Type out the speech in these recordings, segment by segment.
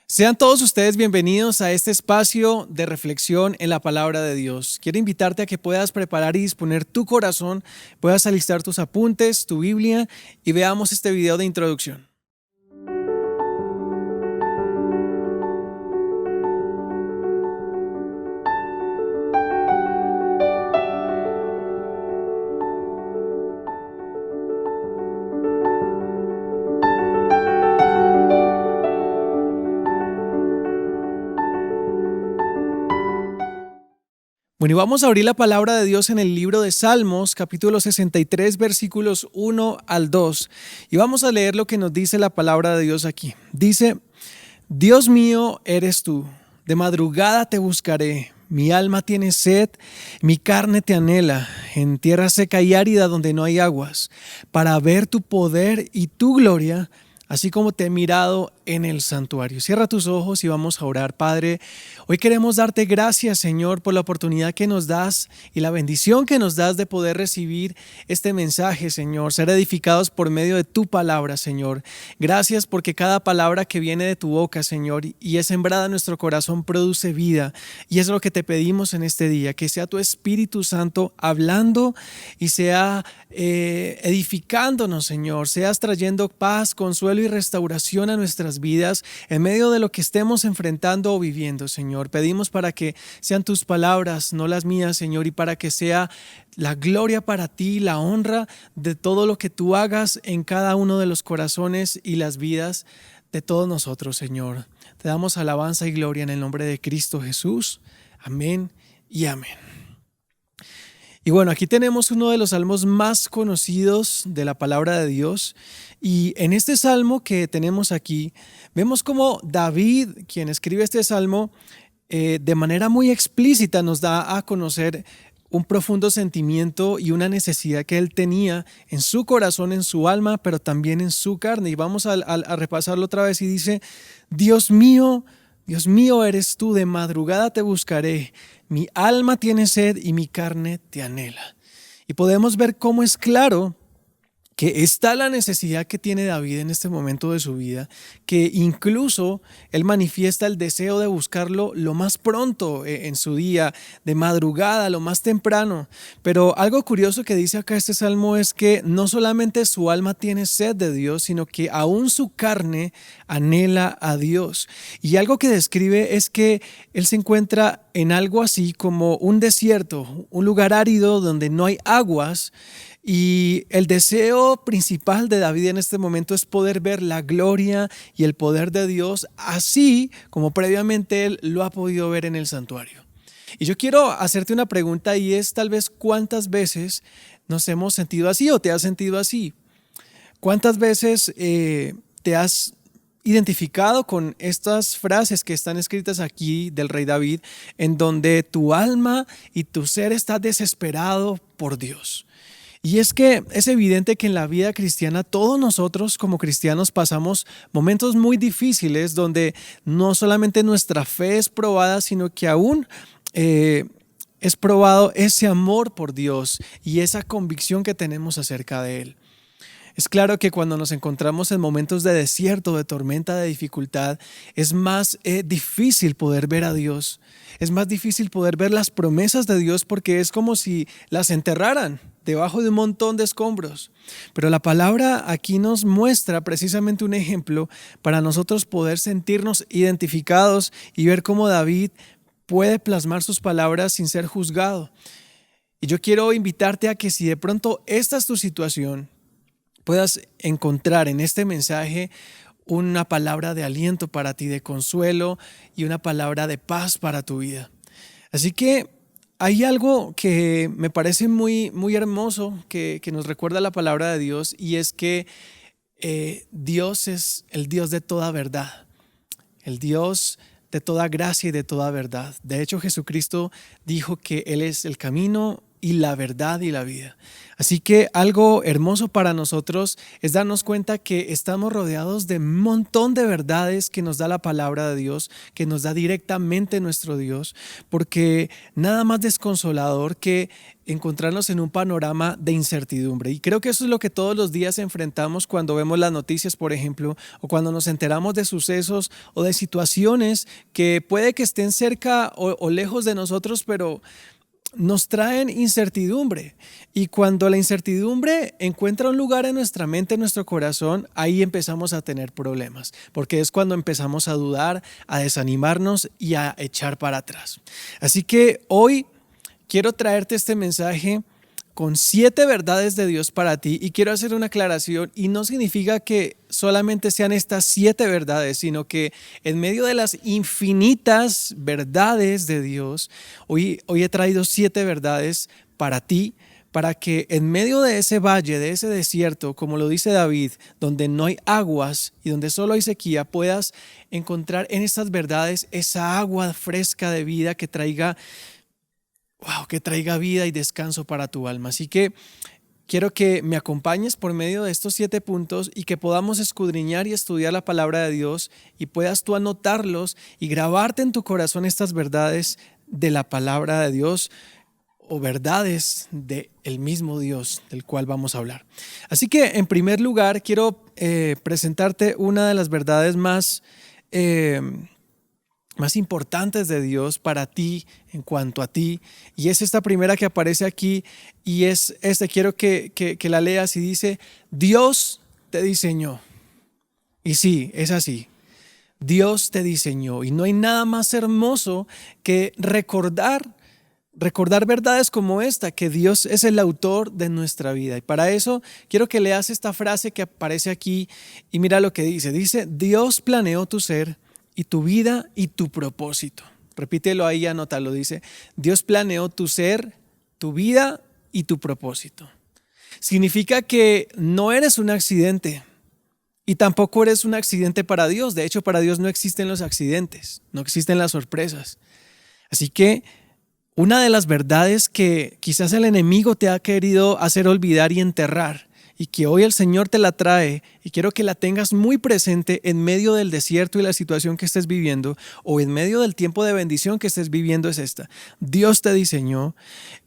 Sean todos ustedes bienvenidos a este espacio de reflexión en la palabra de Dios. Quiero invitarte a que puedas preparar y disponer tu corazón, puedas alistar tus apuntes, tu Biblia y veamos este video de introducción. Bueno, y vamos a abrir la palabra de Dios en el libro de Salmos, capítulo 63, versículos 1 al 2. Y vamos a leer lo que nos dice la palabra de Dios aquí. Dice: Dios mío eres tú, de madrugada te buscaré. Mi alma tiene sed, mi carne te anhela, en tierra seca y árida donde no hay aguas, para ver tu poder y tu gloria, así como te he mirado en el santuario. Cierra tus ojos y vamos a orar. Padre, hoy queremos darte gracias, Señor, por la oportunidad que nos das y la bendición que nos das de poder recibir este mensaje, Señor, ser edificados por medio de tu palabra, Señor. Gracias porque cada palabra que viene de tu boca, Señor, y es sembrada en nuestro corazón, produce vida. Y es lo que te pedimos en este día, que sea tu Espíritu Santo hablando y sea edificándonos, Señor, seas trayendo paz, consuelo y restauración a nuestras vidas en medio de lo que estemos enfrentando o viviendo, Señor. Pedimos para que sean tus palabras, no las mías, Señor, y para que sea la gloria para ti, la honra de todo lo que tú hagas en cada uno de los corazones y las vidas de todos nosotros, Señor. Te damos alabanza y gloria en el nombre de Cristo Jesús. Amén y amén. Y bueno, aquí tenemos uno de los salmos más conocidos de la palabra de Dios. Y en este salmo que tenemos aquí, vemos cómo David, quien escribe este salmo, de manera muy explícita nos da a conocer un profundo sentimiento y una necesidad que él tenía en su corazón, en su alma, pero también en su carne. Y vamos a repasarlo otra vez y dice: Dios mío eres tú, de madrugada te buscaré. Mi alma tiene sed y mi carne te anhela. Y podemos ver cómo es claro que está la necesidad que tiene David en este momento de su vida, que incluso él manifiesta el deseo de buscarlo lo más pronto en su día, de madrugada, lo más temprano. Pero algo curioso que dice acá este salmo es que no solamente su alma tiene sed de Dios, sino que aún su carne anhela a Dios. Y algo que describe es que él se encuentra en algo así como un desierto, un lugar árido donde no hay aguas. Y el deseo principal de David en este momento es poder ver la gloria y el poder de Dios, así como previamente él lo ha podido ver en el santuario. Y yo quiero hacerte una pregunta, y es tal vez: ¿cuántas veces nos hemos sentido así o te has sentido así? ¿Cuántas veces te has identificado con estas frases que están escritas aquí del rey David, en donde tu alma y tu ser está desesperado por Dios? Y es que es evidente que en la vida cristiana todos nosotros como cristianos pasamos momentos muy difíciles donde no solamente nuestra fe es probada, sino que aún es probado ese amor por Dios y esa convicción que tenemos acerca de Él. Es claro que cuando nos encontramos en momentos de desierto, de tormenta, de dificultad, es más difícil poder ver a Dios. Es más difícil poder ver las promesas de Dios porque es como si las enterraran debajo de un montón de escombros. Pero la palabra aquí nos muestra precisamente un ejemplo para nosotros poder sentirnos identificados y ver cómo David puede plasmar sus palabras sin ser juzgado. Y yo quiero invitarte a que, si de pronto esta es tu situación, puedas encontrar en este mensaje una palabra de aliento para ti, de consuelo y una palabra de paz para tu vida. Así que hay algo que me parece muy, muy hermoso que nos recuerda la palabra de Dios, y es que Dios es el Dios de toda verdad, el Dios de toda gracia y de toda verdad. De hecho, Jesucristo dijo que Él es el camino, y la verdad y la vida. Así que algo hermoso para nosotros es darnos cuenta que estamos rodeados de un montón de verdades que nos da la palabra de Dios, que nos da directamente nuestro Dios, porque nada más desconsolador que encontrarnos en un panorama de incertidumbre. Y creo que eso es lo que todos los días enfrentamos cuando vemos las noticias, por ejemplo, o cuando nos enteramos de sucesos o de situaciones que puede que estén cerca o lejos de nosotros, pero nos traen incertidumbre, y cuando la incertidumbre encuentra un lugar en nuestra mente, en nuestro corazón, ahí empezamos a tener problemas, porque es cuando empezamos a dudar, a desanimarnos y a echar para atrás. Así que hoy quiero traerte este mensaje con 7 verdades de Dios para ti, y quiero hacer una aclaración, y no significa que solamente sean estas 7 verdades, sino que en medio de las infinitas verdades de Dios, hoy he traído 7 verdades para ti, para que en medio de ese valle, de ese desierto, como lo dice David, donde no hay aguas y donde solo hay sequía, puedas encontrar en estas verdades esa agua fresca de vida que traiga vida y descanso para tu alma. Así que quiero que me acompañes por medio de estos 7 puntos y que podamos escudriñar y estudiar la palabra de Dios, y puedas tú anotarlos y grabarte en tu corazón estas verdades de la palabra de Dios, o verdades del mismo Dios del cual vamos a hablar. Así que en primer lugar quiero presentarte una de las verdades más importantes de Dios para ti, en cuanto a ti, y es esta primera que aparece aquí, y es quiero que la leas, y dice: Dios te diseñó. Y sí, es así. Dios te diseñó, y no hay nada más hermoso que recordar verdades como esta, que Dios es el autor de nuestra vida. Y para eso quiero que leas esta frase que aparece aquí, y mira lo que dice. Dice: Dios planeó tu ser y tu vida y tu propósito. Repítelo ahí, anótalo. Dice: Dios planeó tu ser, tu vida y tu propósito. Significa que no eres un accidente, y tampoco eres un accidente para Dios. De hecho, para Dios no existen los accidentes, no existen las sorpresas. Así que una de las verdades que quizás el enemigo te ha querido hacer olvidar y enterrar, y que hoy el Señor te la trae, y quiero que la tengas muy presente en medio del desierto y la situación que estés viviendo, o en medio del tiempo de bendición que estés viviendo, es esta: Dios te diseñó,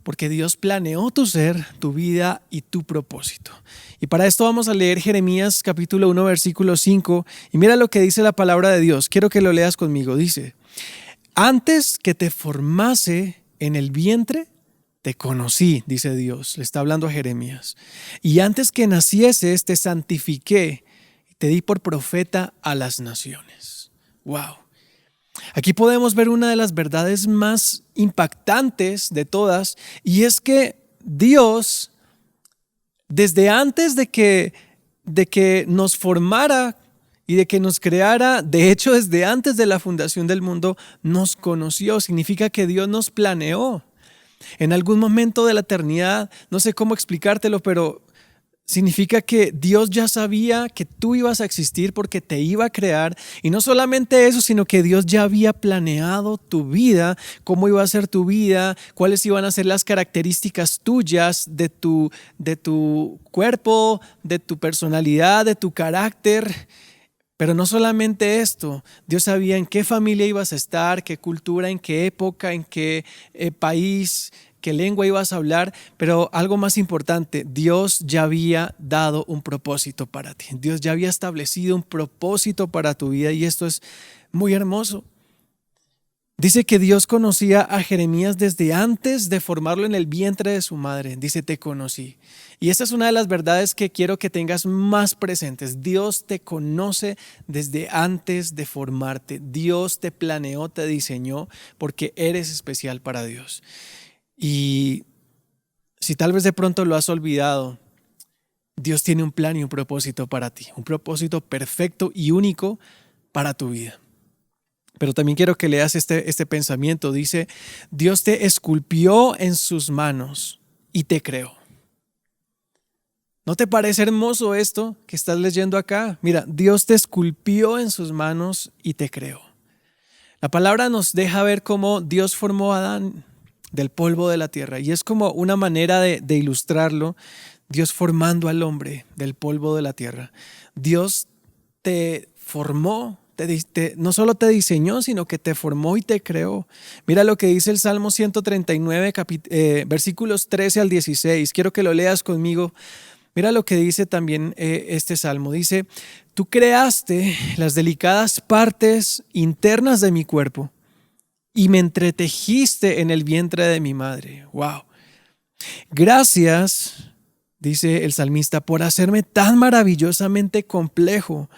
porque Dios planeó tu ser, tu vida y tu propósito. Y para esto vamos a leer Jeremías capítulo 1 versículo 5, y mira lo que dice la palabra de Dios. Quiero que lo leas conmigo. Dice: Antes que te formase en el vientre, te conocí, dice Dios, le está hablando a Jeremías. Y antes que nacieses, te santifiqué y te di por profeta a las naciones. ¡Wow! Aquí podemos ver una de las verdades más impactantes de todas, y es que Dios, desde antes de que nos formara y de que nos creara, de hecho desde antes de la fundación del mundo, nos conoció. Significa que Dios nos planeó. En algún momento de la eternidad, no sé cómo explicártelo, pero significa que Dios ya sabía que tú ibas a existir porque te iba a crear. Y no solamente eso, sino que Dios ya había planeado tu vida, cómo iba a ser tu vida, cuáles iban a ser las características tuyas de tu cuerpo, de tu personalidad, de tu carácter. Pero no solamente esto, Dios sabía en qué familia ibas a estar, qué cultura, en qué época, en qué país, qué lengua ibas a hablar, pero algo más importante, Dios ya había dado un propósito para ti. Dios ya había establecido un propósito para tu vida, y esto es muy hermoso. Dice que Dios conocía a Jeremías desde antes de formarlo en el vientre de su madre. Dice: te conocí. Y esta es una de las verdades que quiero que tengas más presentes. Dios te conoce desde antes de formarte. Dios te planeó, te diseñó, porque eres especial para Dios. Y si tal vez de pronto lo has olvidado, Dios tiene un plan y un propósito para ti. Un propósito perfecto y único para tu vida. Pero también quiero que leas este pensamiento. Dice: Dios te esculpió en sus manos y te creó. ¿No te parece hermoso esto que estás leyendo acá? Mira, Dios te esculpió en sus manos y te creó. La palabra nos deja ver cómo Dios formó a Adán. del polvo de la tierra. Y es como una manera de ilustrarlo, Dios formando al hombre del polvo de la tierra. Dios te formó, no solo te diseñó, sino que te formó y te creó. Mira lo que dice el Salmo 139, versículos 13 al 16. Quiero que lo leas conmigo. Mira lo que dice también este salmo. Dice, tú creaste las delicadas partes internas de mi cuerpo y me entretejiste en el vientre de mi madre. ¡Wow! Gracias, dice el salmista, por hacerme tan maravillosamente complejo.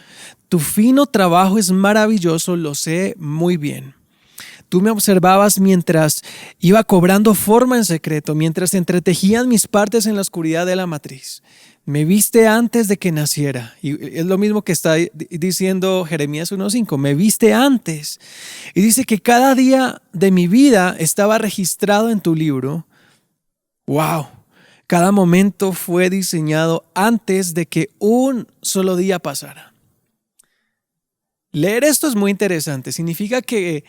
Tu fino trabajo es maravilloso, lo sé muy bien. Tú me observabas mientras iba cobrando forma en secreto, mientras entretejían mis partes en la oscuridad de la matriz. Me viste antes de que naciera. Y es lo mismo que está diciendo Jeremías 1:5. Me viste antes. Y dice que cada día de mi vida estaba registrado en tu libro. ¡Wow! Cada momento fue diseñado antes de que un solo día pasara. Leer esto es muy interesante. Significa que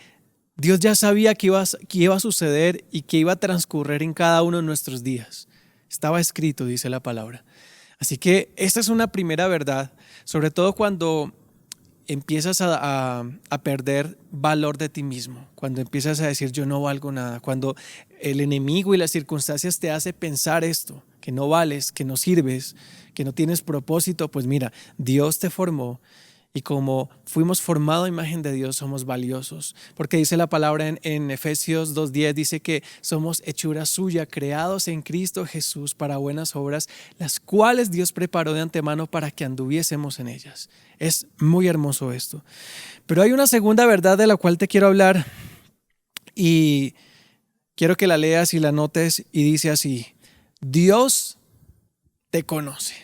Dios ya sabía que iba a suceder y que iba a transcurrir en cada uno de nuestros días. Estaba escrito, dice la palabra. Así que esta es una primera verdad, sobre todo cuando empiezas a perder valor de ti mismo, cuando empiezas a decir yo no valgo nada, cuando el enemigo y las circunstancias te hacen pensar esto, que no vales, que no sirves, que no tienes propósito. Pues mira, Dios te formó. Y como fuimos formados a imagen de Dios, somos valiosos. Porque dice la palabra en Efesios 2:10, dice que somos hechura suya, creados en Cristo Jesús para buenas obras, las cuales Dios preparó de antemano para que anduviésemos en ellas. Es muy hermoso esto. Pero hay una segunda verdad de la cual te quiero hablar y quiero que la leas y la notes, y dice así: Dios te conoce.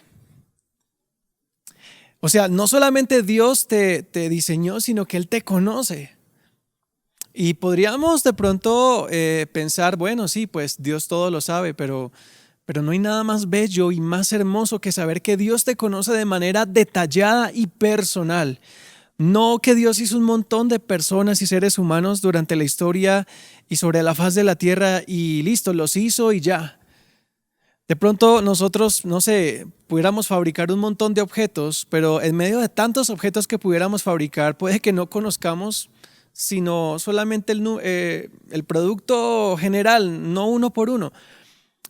O sea, no solamente Dios te diseñó, sino que Él te conoce. Y podríamos de pronto pensar, bueno, sí, pues Dios todo lo sabe, pero no hay nada más bello y más hermoso que saber que Dios te conoce de manera detallada y personal. No que Dios hizo un montón de personas y seres humanos durante la historia y sobre la faz de la tierra y listo, los hizo y ya. De pronto nosotros, no sé, pudiéramos fabricar un montón de objetos, pero en medio de tantos objetos que pudiéramos fabricar, puede que no conozcamos sino solamente el producto general, no uno por uno.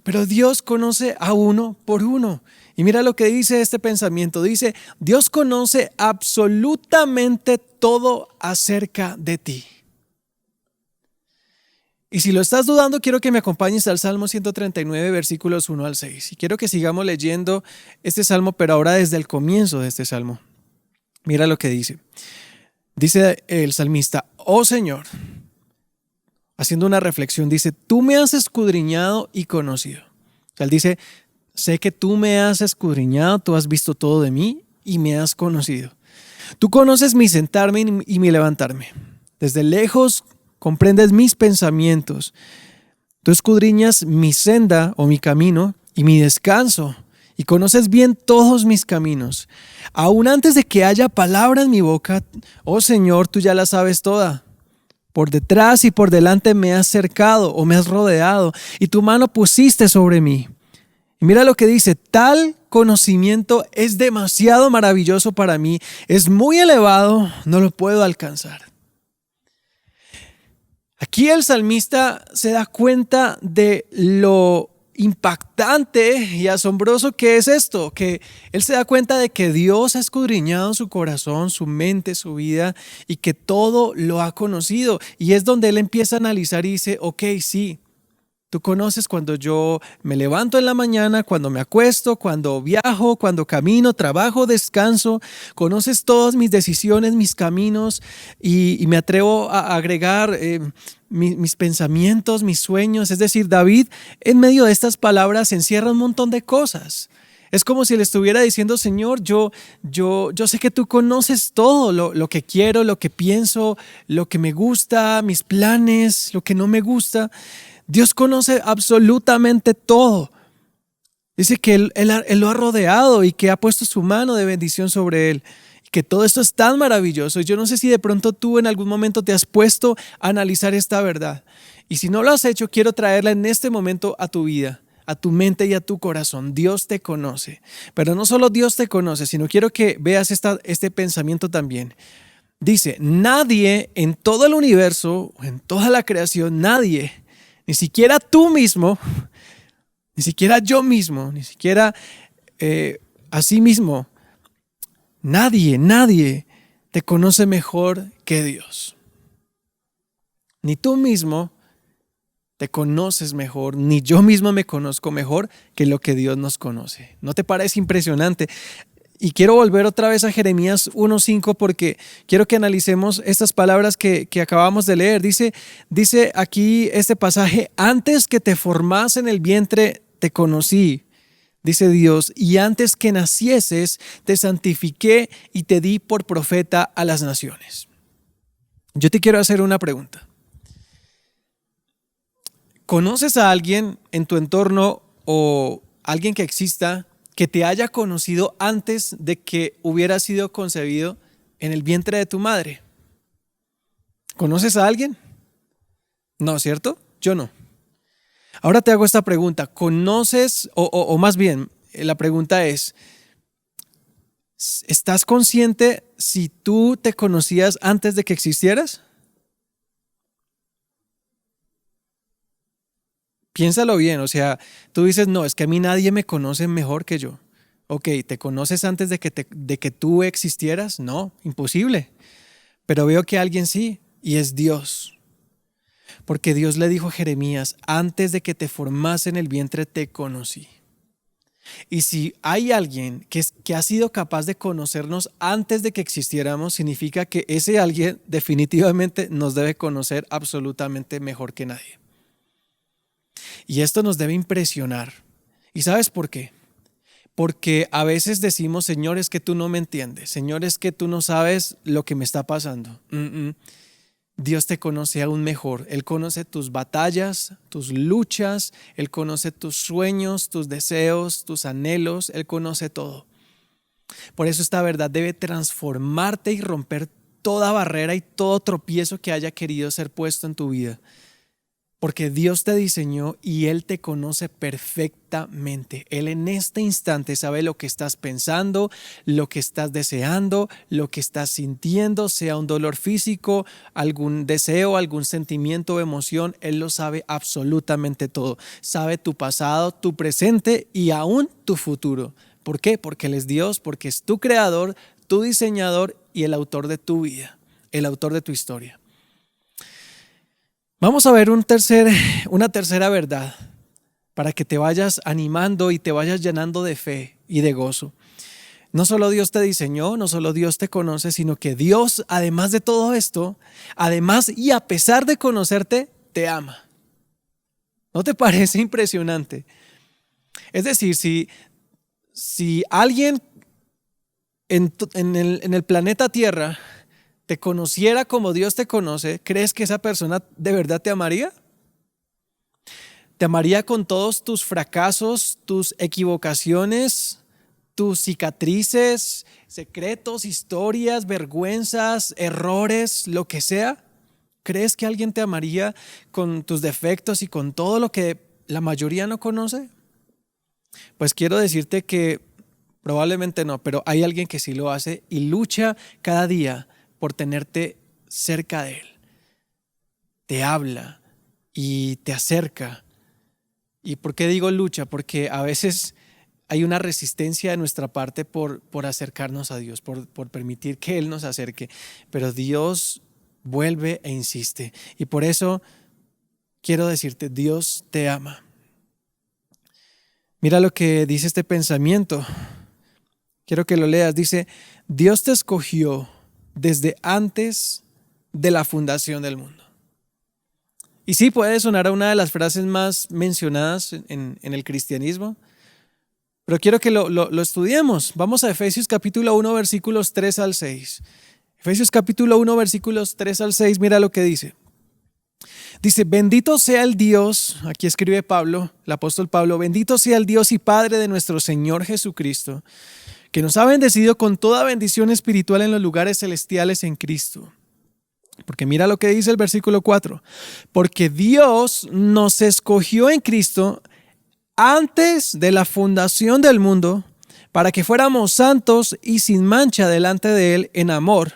Pero Dios conoce a uno por uno. Y mira lo que dice este pensamiento. Dice, Dios conoce absolutamente todo acerca de ti. Y si lo estás dudando, quiero que me acompañes al Salmo 139, versículos 1 al 6. Y quiero que sigamos leyendo este salmo, pero ahora desde el comienzo de este salmo. Mira lo que dice. Dice el salmista, oh Señor, haciendo una reflexión, dice, tú me has escudriñado y conocido. O sea, él dice, sé que tú me has escudriñado, tú has visto todo de mí y me has conocido. Tú conoces mi sentarme y mi levantarme. Desde lejos comprendes mis pensamientos. Tú escudriñas mi senda o mi camino y mi descanso, y conoces bien todos mis caminos. Aún antes de que haya palabra en mi boca, oh Señor, tú ya la sabes toda. Por detrás y por delante me has cercado o me has rodeado, y tu mano pusiste sobre mí. Y mira lo que dice, tal conocimiento es demasiado maravilloso para mí, es muy elevado, no lo puedo alcanzar. Aquí el salmista se da cuenta de lo impactante y asombroso que es esto, que él se da cuenta de que Dios ha escudriñado su corazón, su mente, su vida, y que todo lo ha conocido. Y es donde él empieza a analizar y dice, ok, sí, tú conoces cuando yo me levanto en la mañana, cuando me acuesto, cuando viajo, cuando camino, trabajo, descanso. Conoces todas mis decisiones, mis caminos, y me atrevo a agregar mis pensamientos, mis sueños. Es decir, David en medio de estas palabras encierra un montón de cosas. Es como si le estuviera diciendo, Señor, yo sé que tú conoces todo, lo que quiero, lo que pienso, lo que me gusta, mis planes, lo que no me gusta. Dios conoce absolutamente todo. Dice que él lo ha rodeado y que ha puesto su mano de bendición sobre él. Y que todo esto es tan maravilloso. Yo no sé si de pronto tú en algún momento te has puesto a analizar esta verdad. Y si no lo has hecho, quiero traerla en este momento a tu vida, a tu mente y a tu corazón. Dios te conoce. Pero no solo Dios te conoce, sino quiero que veas este pensamiento también. Dice, nadie en todo el universo, en toda la creación, nadie, ni siquiera tú mismo, ni siquiera yo mismo, ni siquiera a sí mismo, nadie te conoce mejor que Dios. Ni tú mismo te conoces mejor, ni yo mismo me conozco mejor que lo que Dios nos conoce. ¿No te parece impresionante? Y quiero volver otra vez a Jeremías 1:5 porque quiero que analicemos estas palabras que acabamos de leer. Dice aquí este pasaje, antes que te formase en el vientre te conocí, dice Dios, y antes que nacieses te santifiqué y te di por profeta a las naciones. Yo te quiero hacer una pregunta. ¿Conoces a alguien en tu entorno o alguien que exista que te haya conocido antes de que hubiera sido concebido en el vientre de tu madre? ¿Conoces a alguien? No, ¿cierto? Yo no. Ahora te hago esta pregunta. ¿Conoces, o más bien, la pregunta es, ¿estás consciente si tú te conocías antes de que existieras? Piénsalo bien, o sea, tú dices, no, es que a mí nadie me conoce mejor que yo. Ok, ¿te conoces antes de que tú existieras? No, imposible. Pero veo que alguien sí, y es Dios. Porque Dios le dijo a Jeremías, antes de que te formase en el vientre te conocí. Y si hay alguien que ha sido capaz de conocernos antes de que existiéramos, significa que ese alguien definitivamente nos debe conocer absolutamente mejor que nadie. Y esto nos debe impresionar. ¿Y sabes por qué? Porque a veces decimos, Señor, es que tú no me entiendes. Señor, es que tú no sabes lo que me está pasando. Dios te conoce aún mejor. Él conoce tus batallas, tus luchas. Él conoce tus sueños, tus deseos, tus anhelos. Él conoce todo. Por eso esta verdad debe transformarte y romper toda barrera y todo tropiezo que haya querido ser puesto en tu vida. Porque Dios te diseñó y Él te conoce perfectamente. Él en este instante sabe lo que estás pensando, lo que estás deseando, lo que estás sintiendo, sea un dolor físico, algún deseo, algún sentimiento o emoción. Él lo sabe absolutamente todo. Sabe tu pasado, tu presente y aún tu futuro. ¿Por qué? Porque Él es Dios, porque es tu creador, tu diseñador y el autor de tu vida, el autor de tu historia. Vamos a ver una tercera verdad para que te vayas animando y te vayas llenando de fe y de gozo. No solo Dios te diseñó, no solo Dios te conoce, sino que Dios, además de todo esto, además y a pesar de conocerte, te ama. ¿No te parece impresionante? Es decir, si alguien en el planeta Tierra te conociera como Dios te conoce, ¿crees que esa persona de verdad te amaría? ¿Te amaría con todos tus fracasos, tus equivocaciones, tus cicatrices, secretos, historias, vergüenzas, errores, lo que sea? ¿Crees que alguien te amaría con tus defectos y con todo lo que la mayoría no conoce? Pues quiero decirte que probablemente no, pero hay alguien que sí lo hace y lucha cada día por tenerte cerca de Él. Te habla y te acerca. ¿Y por qué digo lucha? Porque a veces hay una resistencia de nuestra parte por acercarnos a Dios, por permitir que Él nos acerque. Pero Dios vuelve e insiste. Y por eso quiero decirte, Dios te ama. Mira lo que dice este pensamiento. Quiero que lo leas. Dice, Dios te escogió desde antes de la fundación del mundo. Y sí, puede sonar a una de las frases más mencionadas en el cristianismo, pero quiero que lo estudiemos. Vamos a Efesios capítulo 1, versículos 3 al 6. Efesios capítulo 1, versículos 3 al 6, mira lo que dice. Dice, bendito sea el Dios, aquí escribe Pablo, el apóstol Pablo, bendito sea el Dios y Padre de nuestro Señor Jesucristo, que nos ha bendecido con toda bendición espiritual en los lugares celestiales en Cristo, Porque mira lo que dice el versículo 4. Porque Dios nos escogió en Cristo antes de la fundación del mundo para que fuéramos santos y sin mancha delante de Él en amor.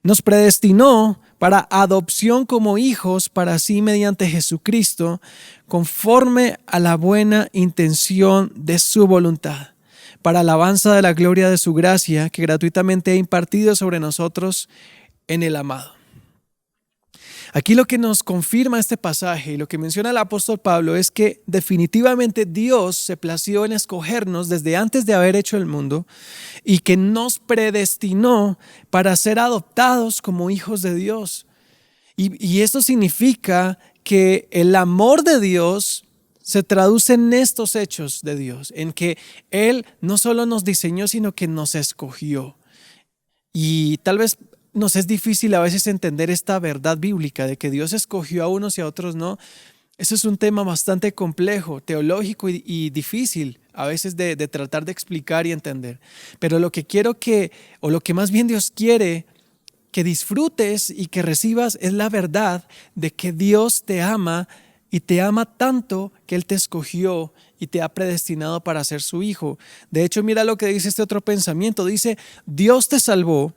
Nos predestinó para adopción como hijos para sí mediante Jesucristo, conforme a la buena intención de su voluntad, para alabanza de la gloria de su gracia que gratuitamente ha impartido sobre nosotros en el amado. Aquí lo que nos confirma este pasaje y lo que menciona el apóstol Pablo es que definitivamente Dios se plació en escogernos desde antes de haber hecho el mundo y que nos predestinó para ser adoptados como hijos de Dios. Y esto significa que el amor de Dios se traduce en estos hechos de Dios, en que Él no solo nos diseñó, sino que nos escogió. Y tal vez nos es difícil a veces entender esta verdad bíblica de que Dios escogió a unos y a otros no. Eso es un tema bastante complejo, teológico y difícil a veces de tratar de explicar y entender. Pero lo que quiero lo que más bien Dios quiere que disfrutes y que recibas es la verdad de que Dios te ama y te ama tanto que Él te escogió y te ha predestinado para ser su hijo. De hecho, mira lo que dice este otro pensamiento. Dice, Dios te salvó,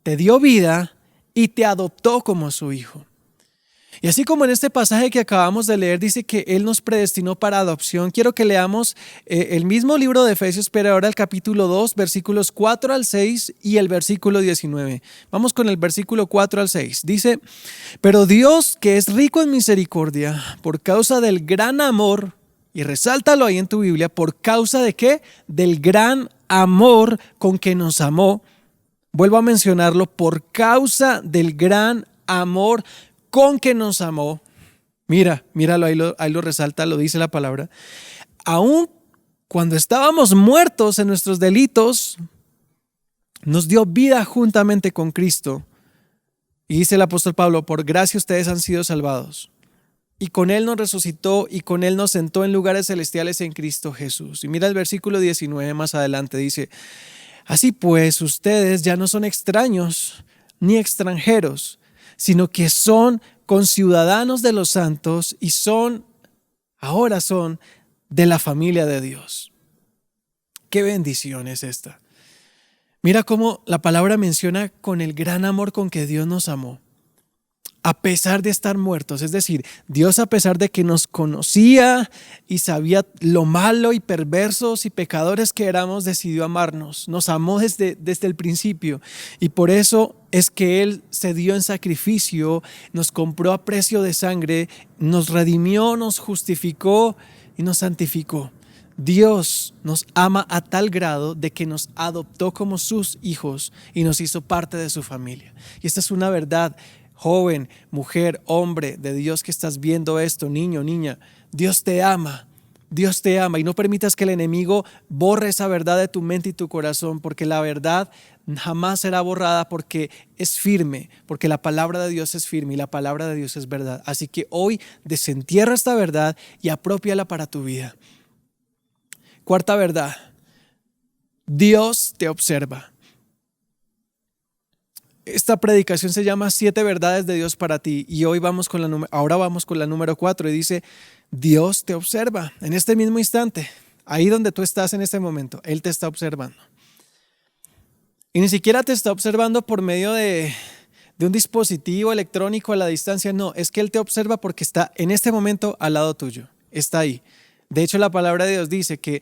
te dio vida y te adoptó como su hijo. Y así como en este pasaje que acabamos de leer dice que Él nos predestinó para adopción, quiero que leamos el mismo libro de Efesios, pero ahora el capítulo 2, versículos 4 al 6 y el versículo 19. Vamos con el versículo 4 al 6. Dice, pero Dios, que es rico en misericordia, por causa del gran amor, y resáltalo ahí en tu Biblia, ¿por causa de qué? Del gran amor con que nos amó. Vuelvo a mencionarlo, por causa del gran amor con que nos amó. Míralo, ahí lo resalta, lo dice la palabra. Aún cuando estábamos muertos en nuestros delitos, nos dio vida juntamente con Cristo. Y dice el apóstol Pablo, por gracia ustedes han sido salvados. Y con Él nos resucitó y con Él nos sentó en lugares celestiales en Cristo Jesús. Y mira el versículo 19 más adelante, dice, así pues ustedes ya no son extraños ni extranjeros, sino que son conciudadanos de los santos y ahora son de la familia de Dios. Qué bendición es esta. Mira cómo la palabra menciona con el gran amor con que Dios nos amó, a pesar de estar muertos. Es decir, Dios, a pesar de que nos conocía y sabía lo malo y perversos y pecadores que éramos, decidió amarnos. Nos amó desde el principio y por eso es que Él se dio en sacrificio, nos compró a precio de sangre, nos redimió, nos justificó y nos santificó. Dios nos ama a tal grado de que nos adoptó como sus hijos y nos hizo parte de su familia. Y esta es una verdad. Joven, mujer, hombre de Dios que estás viendo esto, niño, niña, Dios te ama y no permitas que el enemigo borre esa verdad de tu mente y tu corazón, porque la verdad jamás será borrada porque es firme, porque la palabra de Dios es firme y la palabra de Dios es verdad. Así que hoy desentierra esta verdad y apropiala para tu vida. Cuarta verdad, Dios te observa. Esta predicación se llama 7 verdades de Dios para ti y ahora vamos con la número 4 y dice, Dios te observa en este mismo instante, ahí donde tú estás en este momento, Él te está observando. Y ni siquiera te está observando por medio de un dispositivo electrónico a la distancia, no, es que Él te observa porque está en este momento al lado tuyo, está ahí. De hecho, la palabra de Dios dice que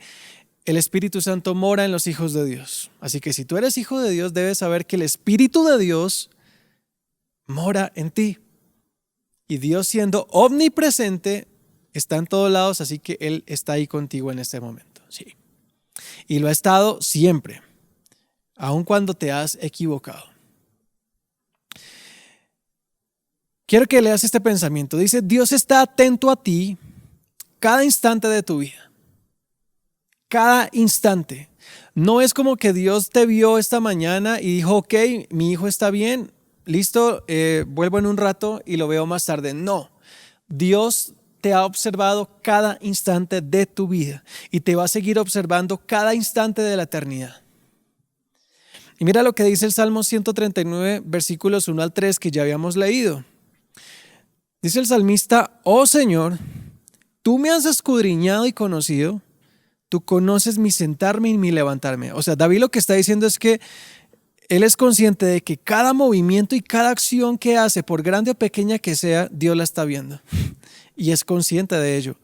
el Espíritu Santo mora en los hijos de Dios. Así que si tú eres hijo de Dios, debes saber que el Espíritu de Dios mora en ti. Y Dios, siendo omnipresente, está en todos lados, así que Él está ahí contigo en este momento. Sí. Y lo ha estado siempre, aun cuando te has equivocado. Quiero que leas este pensamiento. Dice, Dios está atento a ti cada instante de tu vida. Cada instante. No es como que Dios te vio esta mañana y dijo, ok, mi hijo está bien, listo, vuelvo en un rato y lo veo más tarde. No, Dios te ha observado cada instante de tu vida y te va a seguir observando cada instante de la eternidad. Y mira lo que dice el Salmo 139, versículos 1 al 3 que ya habíamos leído. Dice el salmista: oh Señor, tú me has escudriñado y conocido, tú conoces mi sentarme y mi levantarme. O sea, David lo que está diciendo es que él es consciente de que cada movimiento y cada acción que hace, por grande o pequeña que sea, Dios la está viendo y es consciente de ello.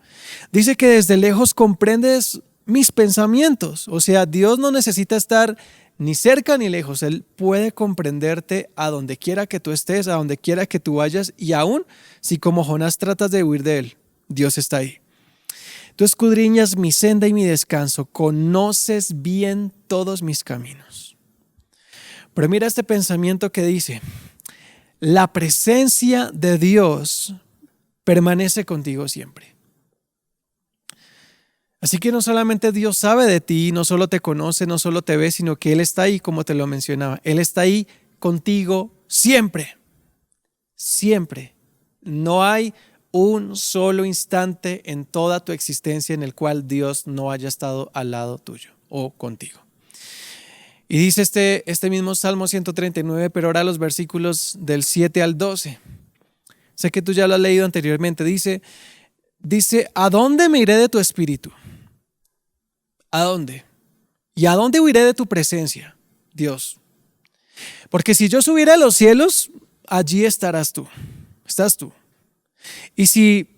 Dice que desde lejos comprendes mis pensamientos. O sea, Dios no necesita estar ni cerca ni lejos. Él puede comprenderte a donde quiera que tú estés, a donde quiera que tú vayas, y aún si como Jonás tratas de huir de él, Dios está ahí. Tú escudriñas mi senda y mi descanso, conoces bien todos mis caminos. Pero mira este pensamiento que dice: la presencia de Dios permanece contigo siempre. Así que no solamente Dios sabe de ti, no solo te conoce, no solo te ve, sino que Él está ahí, como te lo mencionaba. Él está ahí contigo siempre. Siempre. No hay un solo instante en toda tu existencia en el cual Dios no haya estado al lado tuyo o contigo. Y dice este mismo Salmo 139, pero ahora los versículos del 7 al 12. Sé que tú ya lo has leído anteriormente. Dice, ¿a dónde me iré de tu espíritu? ¿A dónde? ¿Y a dónde huiré de tu presencia, Dios? Porque si yo subiera a los cielos, allí estarás tú. Estás tú. Y si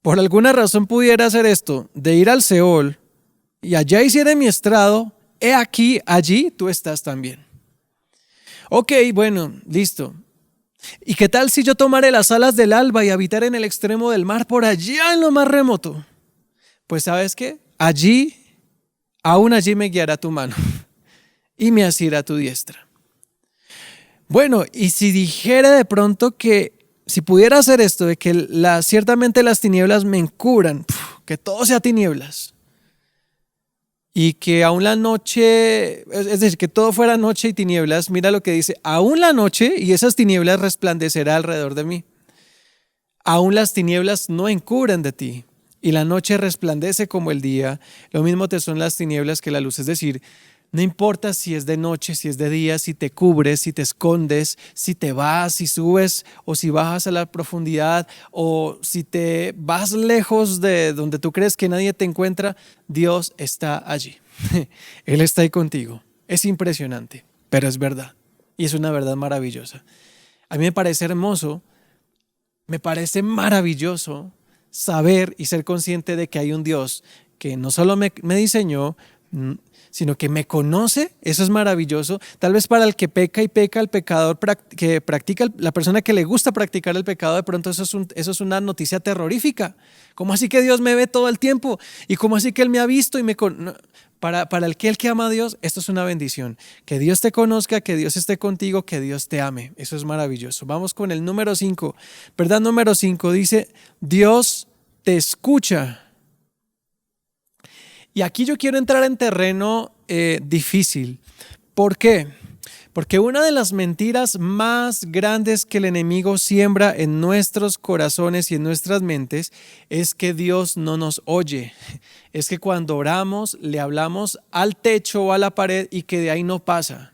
por alguna razón pudiera hacer esto, de ir al Seol, y allá hiciera mi estrado, he aquí, allí tú estás también. Ok, bueno, listo. ¿Y qué tal si yo tomare las alas del alba y habitar en el extremo del mar, por allá en lo más remoto? Pues ¿sabes qué? Aún allí me guiará tu mano y me asirá tu diestra. Bueno, y si dijera de pronto que si pudiera hacer esto, de que ciertamente las tinieblas me encubran, que todo sea tinieblas, y que aún la noche, es decir, que todo fuera noche y tinieblas, mira lo que dice: aún la noche y esas tinieblas resplandecerá alrededor de mí. Aún las tinieblas no encubren de ti, y la noche resplandece como el día. Lo mismo te son las tinieblas que la luz. Es decir, no importa si es de noche, si es de día, si te cubres, si te escondes, si te vas, si subes o si bajas a la profundidad, o si te vas lejos de donde tú crees que nadie te encuentra, Dios está allí. Él está ahí contigo. Es impresionante, pero es verdad. Y es una verdad maravillosa. A mí me parece hermoso, me parece maravilloso saber y ser consciente de que hay un Dios que no solo me diseñó, sino que me conoce. Eso es maravilloso. Tal vez para el que peca y peca, el pecador que practica, la persona que le gusta practicar el pecado, de pronto eso es una noticia terrorífica. ¿Cómo así que Dios me ve todo el tiempo? ¿Y cómo así que Él me ha visto y me conoce? Para el que ama a Dios, esto es una bendición. Que Dios te conozca, que Dios esté contigo, que Dios te ame. Eso es maravilloso. Vamos con el número 5. ¿Verdad? Número 5 dice: Dios te escucha. Y aquí yo quiero entrar en terreno difícil. ¿Por qué? Porque una de las mentiras más grandes que el enemigo siembra en nuestros corazones y en nuestras mentes es que Dios no nos oye. Es que cuando oramos le hablamos al techo o a la pared y que de ahí no pasa.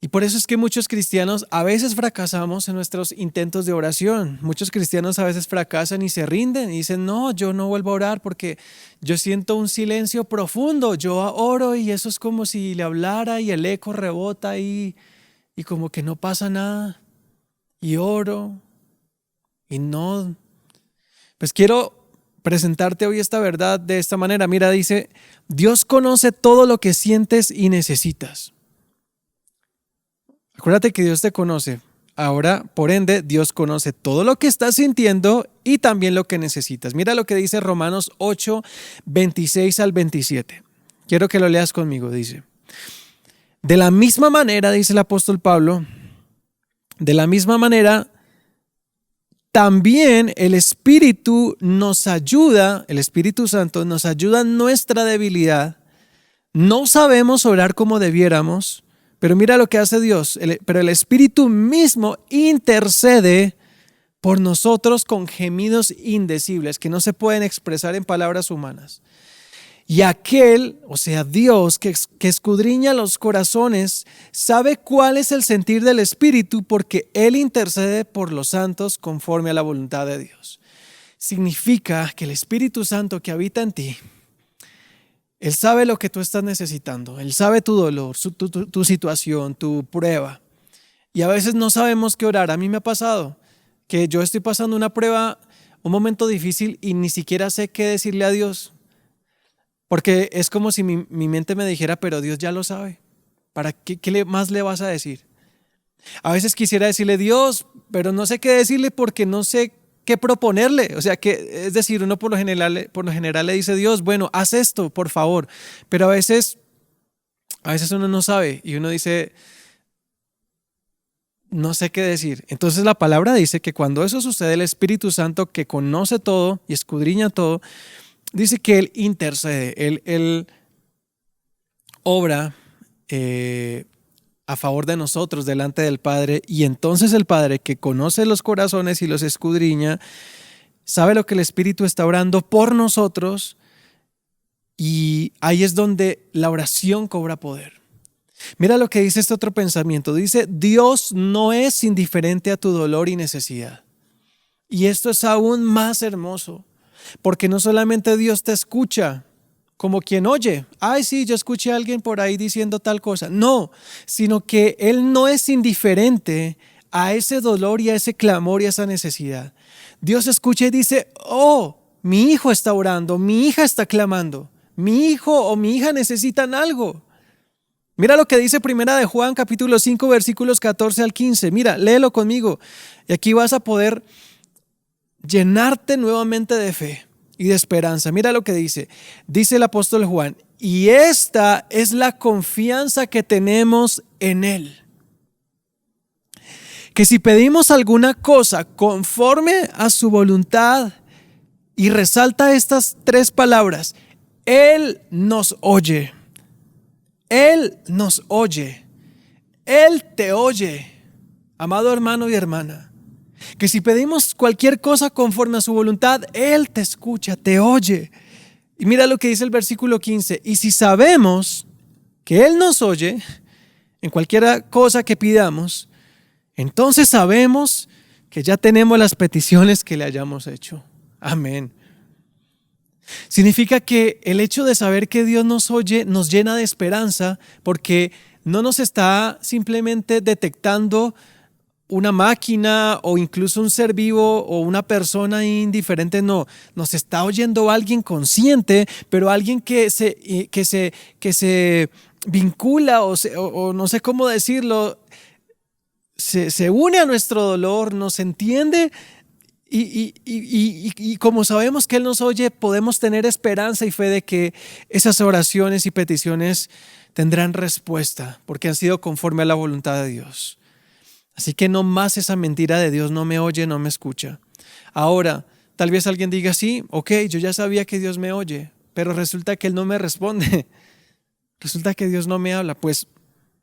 Y por eso es que muchos cristianos a veces fracasamos en nuestros intentos de oración. Muchos cristianos a veces fracasan y se rinden y dicen: no, yo no vuelvo a orar porque yo siento un silencio profundo. Yo oro y eso es como si le hablara y el eco rebota y como que no pasa nada. Y oro y no. Pues quiero presentarte hoy esta verdad de esta manera. Mira, dice: Dios conoce todo lo que sientes y necesitas. Acuérdate que Dios te conoce. Ahora, por ende, Dios conoce todo lo que estás sintiendo y también lo que necesitas. Mira lo que dice Romanos 8, 26 al 27. Quiero que lo leas conmigo. Dice: de la misma manera, dice el apóstol Pablo, de la misma manera, también el Espíritu nos ayuda, el Espíritu Santo nos ayuda en nuestra debilidad. No sabemos orar como debiéramos, pero mira lo que hace Dios. Pero el Espíritu mismo intercede por nosotros con gemidos indecibles que no se pueden expresar en palabras humanas. Y aquel, o sea, Dios, que escudriña los corazones, sabe cuál es el sentir del Espíritu, porque Él intercede por los santos conforme a la voluntad de Dios. Significa que el Espíritu Santo que habita en ti, Él sabe lo que tú estás necesitando. Él sabe tu dolor, tu situación, tu prueba. Y a veces no sabemos qué orar. A mí me ha pasado que yo estoy pasando una prueba, un momento difícil y ni siquiera sé qué decirle a Dios. Porque es como si mi mente me dijera, pero Dios ya lo sabe. ¿Para qué más le vas a decir? A veces quisiera decirle, Dios, pero no sé qué decirle porque no sé qué proponerle. O sea, es decir, uno por lo general le dice, Dios, bueno, haz esto, por favor. Pero a veces uno no sabe y uno dice, no sé qué decir. Entonces la palabra dice que cuando eso sucede, el Espíritu Santo, que conoce todo y escudriña todo, dice que Él intercede, Él obra a favor de nosotros delante del Padre, y entonces el Padre, que conoce los corazones y los escudriña, sabe lo que el Espíritu está orando por nosotros, y ahí es donde la oración cobra poder. Mira lo que dice este otro pensamiento. Dice, Dios no es indiferente a tu dolor y necesidad. Y esto es aún más hermoso. Porque no solamente Dios te escucha como quien oye, ay sí, yo escuché a alguien por ahí diciendo tal cosa. No, sino que Él no es indiferente a ese dolor y a ese clamor y a esa necesidad. Dios escucha y dice, oh, mi hijo está orando, mi hija está clamando, mi hijo o mi hija necesitan algo. Mira lo que dice Primera de Juan capítulo 5 versículos 14 al 15. Mira, léelo conmigo y aquí vas a poder llenarte nuevamente de fe y de esperanza. Mira lo que dice el apóstol Juan, y esta es la confianza que tenemos en Él, que si pedimos alguna cosa conforme a su voluntad, y resalta estas tres palabras, Él nos oye, Él nos oye, Él te oye, amado hermano y hermana. Que si pedimos cualquier cosa conforme a su voluntad, Él te escucha, te oye. Y mira lo que dice el versículo 15. Y si sabemos que Él nos oye en cualquier cosa que pidamos, entonces sabemos que ya tenemos las peticiones que le hayamos hecho. Amén. Significa que el hecho de saber que Dios nos oye nos llena de esperanza, porque no nos está simplemente detectando una máquina o incluso un ser vivo o una persona indiferente, no, nos está oyendo alguien consciente, pero alguien que se vincula o no sé cómo decirlo, se une a nuestro dolor, nos entiende y como sabemos que Él nos oye, podemos tener esperanza y fe de que esas oraciones y peticiones tendrán respuesta porque han sido conforme a la voluntad de Dios. Así que no más esa mentira de Dios no me oye, no me escucha. Ahora, tal vez alguien diga, sí, ok, yo ya sabía que Dios me oye, pero resulta que Él no me responde. Resulta que Dios no me habla. Pues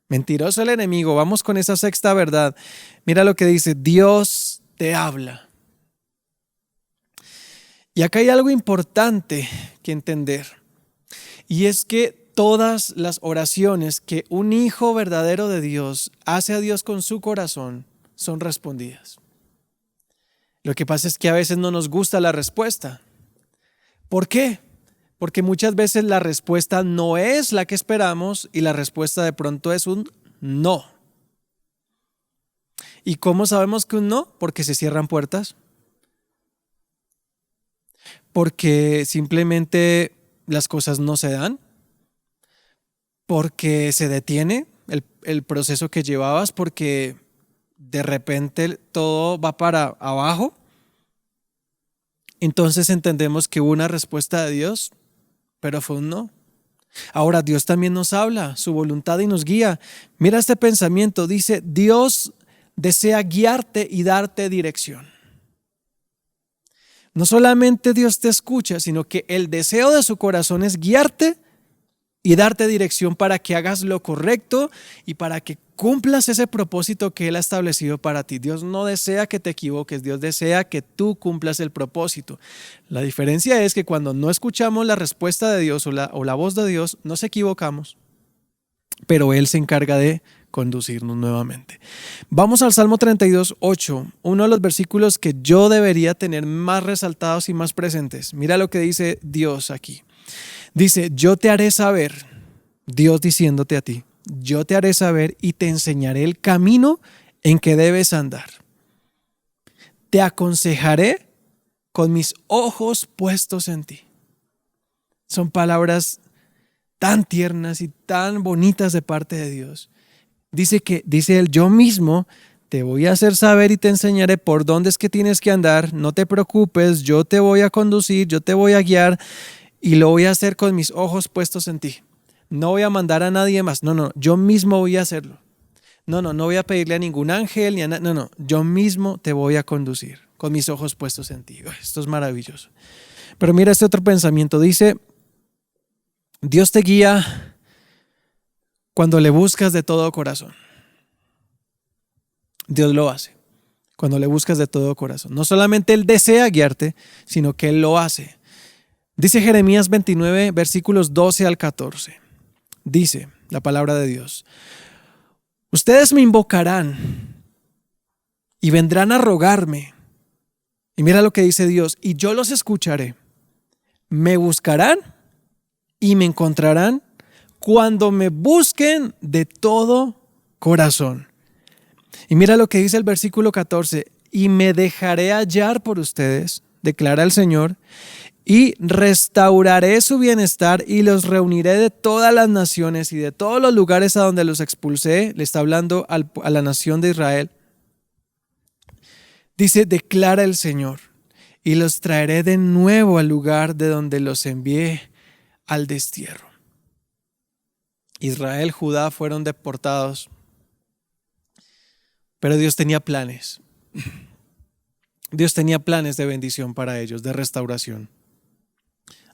mentiroso el enemigo. Vamos con esa sexta verdad. Mira lo que dice, Dios te habla. Y acá hay algo importante que entender. Y es que todas las oraciones que un hijo verdadero de Dios hace a Dios con su corazón son respondidas. Lo que pasa es que a veces no nos gusta la respuesta. ¿Por qué? Porque muchas veces la respuesta no es la que esperamos y la respuesta de pronto es un no. ¿Y cómo sabemos que un no? Porque se cierran puertas. Porque simplemente las cosas no se dan. Porque se detiene el proceso que llevabas, porque de repente todo va para abajo. Entonces entendemos que hubo una respuesta de Dios, pero fue un no. Ahora Dios también nos habla, su voluntad y nos guía. Mira este pensamiento, dice, Dios desea guiarte y darte dirección. No solamente Dios te escucha, sino que el deseo de su corazón es guiarte y darte dirección para que hagas lo correcto y para que cumplas ese propósito que Él ha establecido para ti. Dios no desea que te equivoques, Dios desea que tú cumplas el propósito. La diferencia es que cuando no escuchamos la respuesta de Dios o la voz de Dios, nos equivocamos, pero Él se encarga de conducirnos nuevamente. Vamos al Salmo 32:8, uno de los versículos que yo debería tener más resaltados y más presentes. Mira lo que dice Dios aquí. Dice, yo te haré saber, Dios diciéndote a ti, yo te haré saber y te enseñaré el camino en que debes andar. Te aconsejaré con mis ojos puestos en ti. Son palabras tan tiernas y tan bonitas de parte de Dios. Dice Él, yo mismo te voy a hacer saber y te enseñaré por dónde es que tienes que andar. No te preocupes, yo te voy a conducir, yo te voy a guiar y lo voy a hacer con mis ojos puestos en ti. No voy a mandar a nadie más. No, yo mismo voy a hacerlo. No voy a pedirle a ningún ángel ni a nadie. No, yo mismo te voy a conducir con mis ojos puestos en ti. Esto es maravilloso. Pero mira este otro pensamiento. Dice, Dios te guía cuando le buscas de todo corazón. Dios lo hace cuando le buscas de todo corazón. No solamente Él desea guiarte, sino que Él lo hace. Dice Jeremías 29, versículos 12 al 14. Dice la palabra de Dios: ustedes me invocarán y vendrán a rogarme. Y mira lo que dice Dios: y yo los escucharé. Me buscarán y me encontrarán cuando me busquen de todo corazón. Y mira lo que dice el versículo 14: y me dejaré hallar por ustedes, declara el Señor, y restauraré su bienestar y los reuniré de todas las naciones y de todos los lugares a donde los expulsé. Le está hablando a la nación de Israel. Dice, declara el Señor, y los traeré de nuevo al lugar de donde los envié al destierro. Israel, Judá fueron deportados, pero Dios tenía planes. Dios tenía planes de bendición para ellos, de restauración.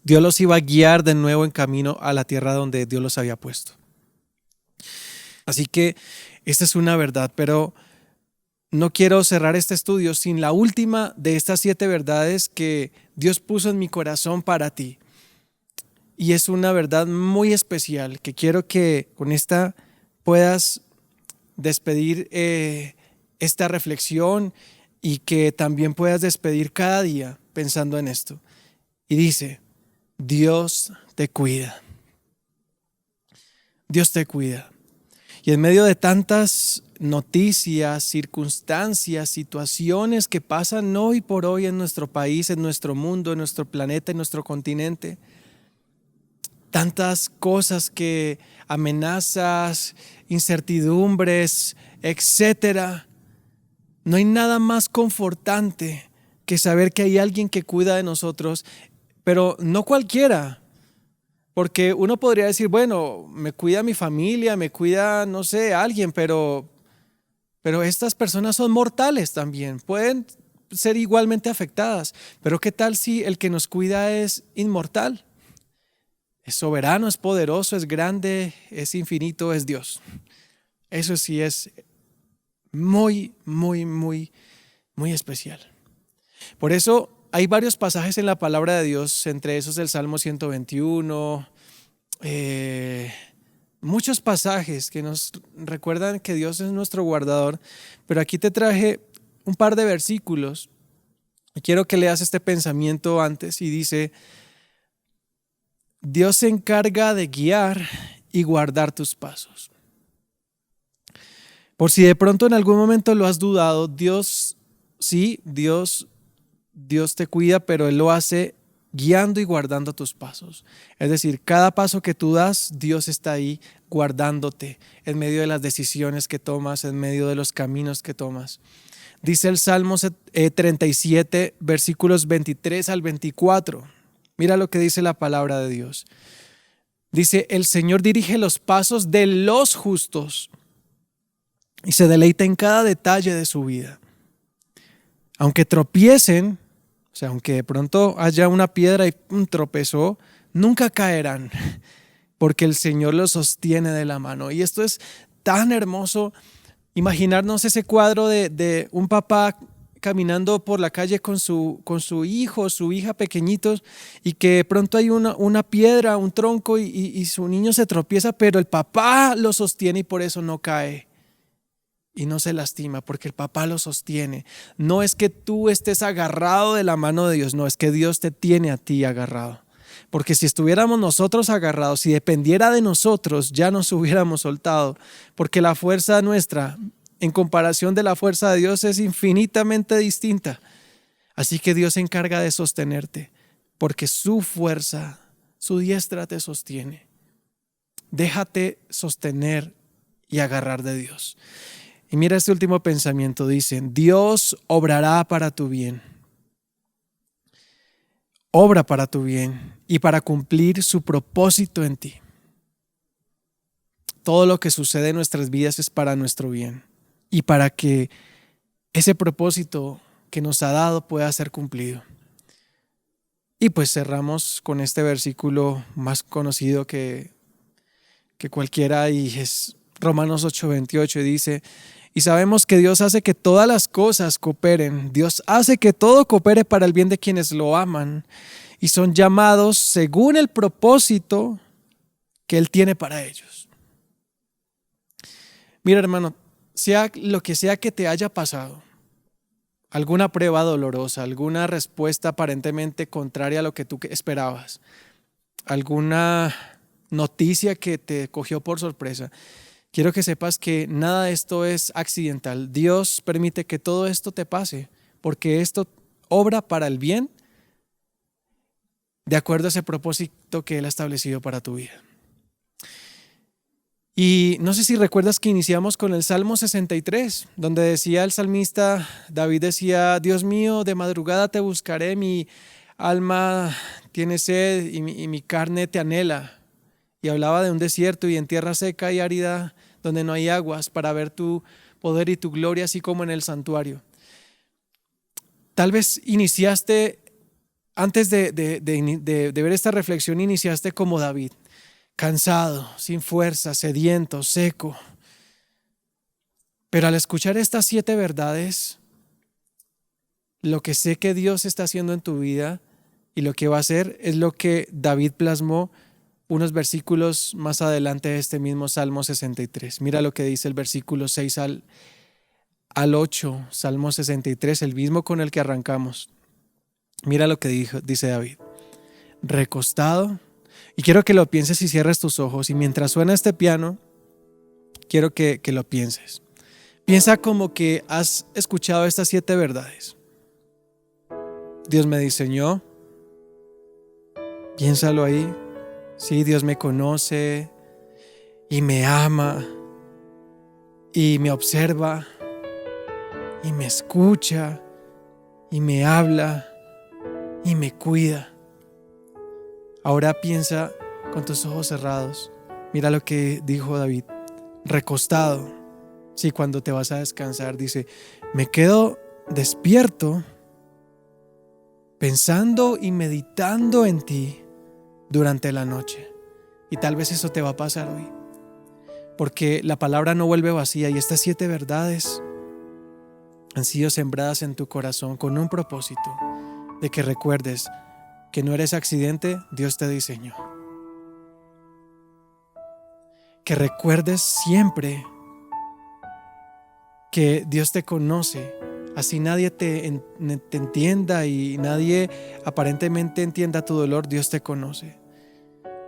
Dios los iba a guiar de nuevo en camino a la tierra donde Dios los había puesto. Así que esta es una verdad, pero no quiero cerrar este estudio sin la última de estas 7 verdades que Dios puso en mi corazón para ti. Y es una verdad muy especial que quiero que con esta puedas despedir esta reflexión y que también puedas despedir cada día pensando en esto. Y dice, Dios te cuida. Dios te cuida. Y en medio de tantas noticias, circunstancias, situaciones que pasan hoy por hoy en nuestro país, en nuestro mundo, en nuestro planeta, en nuestro continente, tantas cosas que amenazas, incertidumbres, etcétera. No hay nada más confortante que saber que hay alguien que cuida de nosotros, pero no cualquiera. Porque uno podría decir, bueno, me cuida mi familia, me cuida, no sé, alguien, pero estas personas son mortales también, pueden ser igualmente afectadas. Pero ¿qué tal si el que nos cuida es inmortal? Es soberano, es poderoso, es grande, es infinito, es Dios. Eso sí es muy, muy, muy, muy especial. Por eso hay varios pasajes en la palabra de Dios, entre esos el Salmo 121, muchos pasajes que nos recuerdan que Dios es nuestro guardador, pero aquí te traje un par de versículos y quiero que leas este pensamiento antes y dice, Dios se encarga de guiar y guardar tus pasos. Por si de pronto en algún momento lo has dudado, Dios te cuida, pero Él lo hace guiando y guardando tus pasos. Es decir, cada paso que tú das, Dios está ahí guardándote en medio de las decisiones que tomas, en medio de los caminos que tomas. Dice el Salmo 37, versículos 23 al 24. Mira lo que dice la palabra de Dios. Dice, el Señor dirige los pasos de los justos y se deleita en cada detalle de su vida. Aunque tropiecen, o sea, aunque de pronto haya una piedra y tropezó, nunca caerán, porque el Señor los sostiene de la mano. Y esto es tan hermoso, imaginarnos ese cuadro de un papá caminando por la calle con su hijo, su hija pequeñitos, y que de pronto hay una piedra, un tronco y su niño se tropieza, pero el papá lo sostiene y por eso no cae y no se lastima, porque el papá lo sostiene. No es que tú estés agarrado de la mano de Dios, no, es que Dios te tiene a ti agarrado. Porque si estuviéramos nosotros agarrados, si dependiera de nosotros, ya nos hubiéramos soltado, porque la fuerza nuestra en comparación de la fuerza de Dios es infinitamente distinta. Así que Dios se encarga de sostenerte, porque su fuerza, su diestra te sostiene. Déjate sostener y agarrar de Dios. Y mira este último pensamiento, dice: Dios obrará para tu bien. Obra para tu bien y para cumplir su propósito en ti. Todo lo que sucede en nuestras vidas es para nuestro bien y para que ese propósito que nos ha dado pueda ser cumplido. Y pues cerramos con este versículo más conocido que cualquiera, y es Romanos 8:28, y dice: y sabemos que Dios hace que todas las cosas cooperen. Dios hace que todo coopere para el bien de quienes lo aman y son llamados según el propósito que Él tiene para ellos. Mira, hermano, sea lo que sea que te haya pasado, alguna prueba dolorosa, alguna respuesta aparentemente contraria a lo que tú esperabas, alguna noticia que te cogió por sorpresa, quiero que sepas que nada de esto es accidental. Dios permite que todo esto te pase, porque esto obra para el bien de acuerdo a ese propósito que Él ha establecido para tu vida. Y no sé si recuerdas que iniciamos con el Salmo 63, donde decía el salmista, David decía: Dios mío, de madrugada te buscaré, mi alma tiene sed y mi carne te anhela. Y hablaba de un desierto y en tierra seca y árida, donde no hay aguas, para ver tu poder y tu gloria, así como en el santuario. Tal vez iniciaste, antes de ver esta reflexión, iniciaste como David, cansado, sin fuerza, sediento, seco. Pero al escuchar estas 7 verdades, lo que sé que Dios está haciendo en tu vida y lo que va a hacer es lo que David plasmó unos versículos más adelante de este mismo Salmo 63. Mira lo que dice el versículo 6 al 8, Salmo 63, el mismo con el que arrancamos. Mira lo que dice David: recostado, y quiero que lo pienses y cierres tus ojos, y mientras suena este piano, quiero que lo pienses. Piensa como que has escuchado estas 7 verdades. Dios me diseñó. Piénsalo ahí. Sí, Dios me conoce y me ama y me observa y me escucha y me habla y me cuida. Ahora piensa con tus ojos cerrados. Mira lo que dijo David: recostado. Sí, cuando te vas a descansar, dice: me quedo despierto pensando y meditando en ti durante la noche. Y tal vez eso te va a pasar hoy, porque la palabra no vuelve vacía, y estas 7 verdades han sido sembradas en tu corazón con un propósito: de que recuerdes que no eres accidente, Dios te diseñó. Que recuerdes siempre que Dios te conoce, así nadie te entienda y nadie aparentemente entienda tu dolor. Dios te conoce.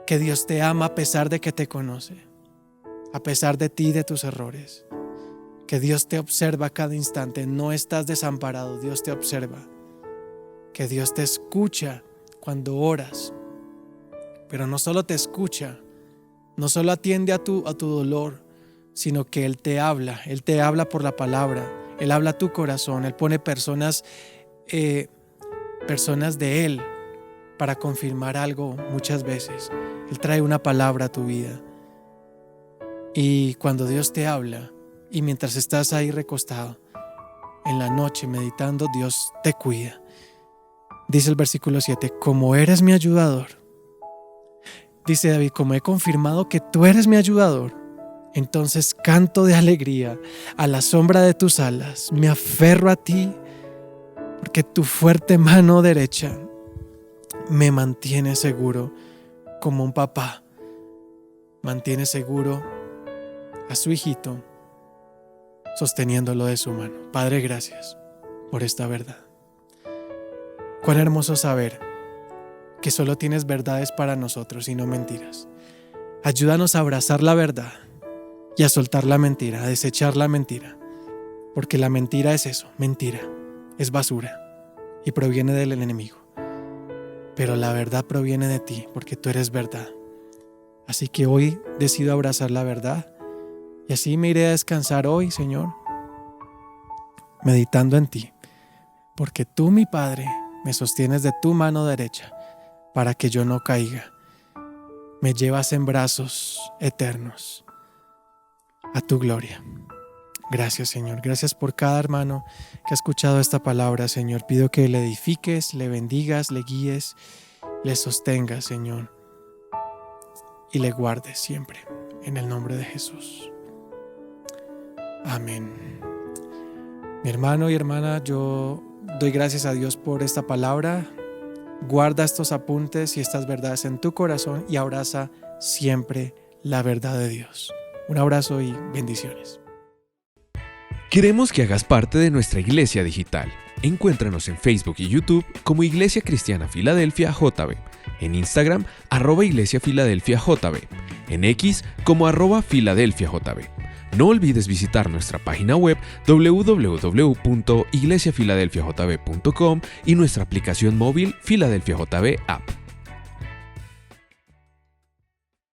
Que Dios te ama a pesar de que te conoce, a pesar de ti y de tus errores. Que Dios te observa cada instante, no estás desamparado, Dios te observa. Que Dios te escucha cuando oras, pero no solo te escucha, no solo atiende a tu dolor, sino que Él te habla por la palabra, Él habla a tu corazón, Él pone personas de Él para confirmar algo muchas veces. Él trae una palabra a tu vida. Y cuando Dios te habla, y mientras estás ahí recostado, en la noche meditando, Dios te cuida. Dice el versículo 7, como eres mi ayudador, Dice David, como he confirmado que tú eres mi ayudador, entonces canto de alegría a la sombra de tus alas. Me aferro a ti porque tu fuerte mano derecha me mantiene seguro como un papá mantiene seguro a su hijito sosteniéndolo de su mano. Padre, gracias por esta verdad. Cuán hermoso saber que solo tienes verdades para nosotros y no mentiras. Ayúdanos a abrazar la verdad y a soltar la mentira, a desechar la mentira, porque la mentira es eso, mentira, es basura y proviene del enemigo. Pero la verdad proviene de ti, porque tú eres verdad. Así que hoy decido abrazar la verdad y así me iré a descansar hoy, Señor, meditando en ti, porque tú, mi Padre, me sostienes de tu mano derecha para que yo no caiga. Me llevas en brazos eternos a tu gloria. Gracias, Señor. Gracias por cada hermano que ha escuchado esta palabra, Señor. Pido que le edifiques, le bendigas, le guíes, le sostengas, Señor, y le guardes siempre. En el nombre de Jesús. Amén. Mi hermano y hermana, yo doy gracias a Dios por esta palabra. Guarda estos apuntes y estas verdades en tu corazón y abraza siempre la verdad de Dios. Un abrazo y bendiciones. Queremos que hagas parte de nuestra iglesia digital. Encuéntranos en Facebook y YouTube como Iglesia Cristiana Filadelfia JB, en Instagram @Iglesia Filadelfia JB, en X como @Filadelfia JB. No olvides visitar nuestra página web www.iglesiafiladelfiajb.com y nuestra aplicación móvil Filadelfia JB App.